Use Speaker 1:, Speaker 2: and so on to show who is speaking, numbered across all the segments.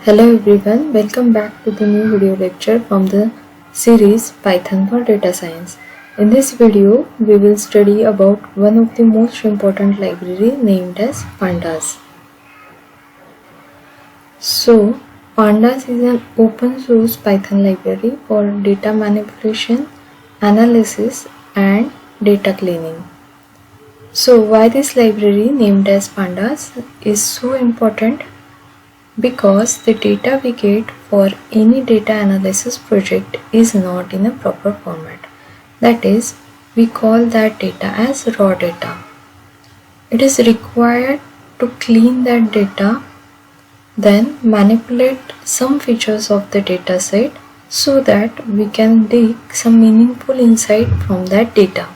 Speaker 1: Hello everyone, welcome back to the new video lecture from the series Python for Data Science. In this video, we will study about one of the most important library named as Pandas. So, Pandas is an open source Python library for data manipulation, analysis and data cleaning. So, why this library named as Pandas is so important? Because the data we get for any data analysis project is not in a proper format. That is, we call that data as raw data. It is required to clean that data, then manipulate some features of the data set so that we can take some meaningful insight from that data.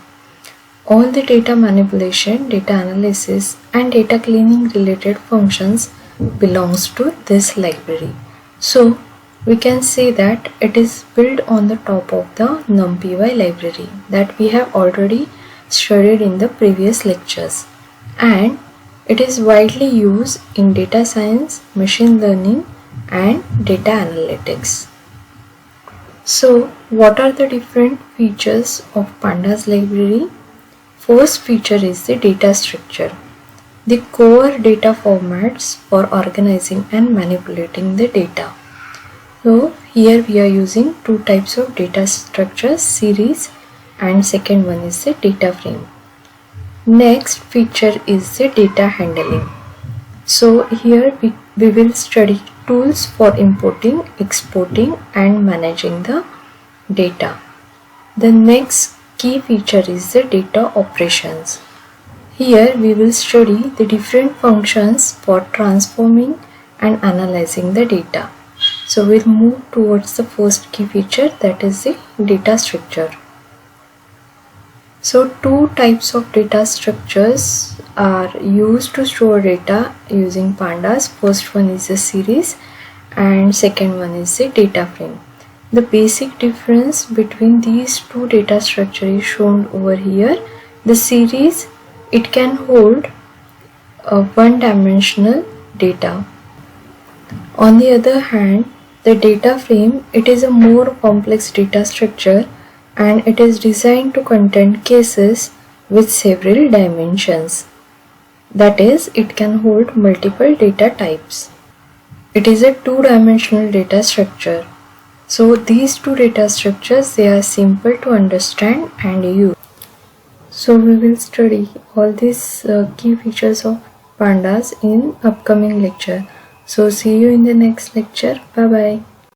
Speaker 1: All the data manipulation, data analysis and data cleaning related functions belongs to this library. So we can say that it is built on the top of the NumPy library that we have already studied in the previous lectures, and it is widely used in data science, machine learning and data analytics. So what are the different features of Pandas library? First feature is the data structure. The core data formats for organizing and manipulating the data. So here we are using two types of data structures, series, and second one is the data frame. Next feature is the data handling. So here we will study tools for importing, exporting and managing the data. The next key feature is the data operations. Here we will study the different functions for transforming and analyzing the data. So we'll move towards the first key feature, that is the data structure. So two types of data structures are used to store data using Pandas. First one is the series and second one is the data frame. The basic difference between these two data structures is shown over here. The series, it can hold a one-dimensional data. On the other hand, the data frame, it is a more complex data structure and it is designed to contain cases with several dimensions. That is, it can hold multiple data types. It is a two-dimensional data structure. So these two data structures, they are simple to understand and use. So we will study all these key features of Pandas in upcoming lecture. So see you in the next lecture. Bye bye.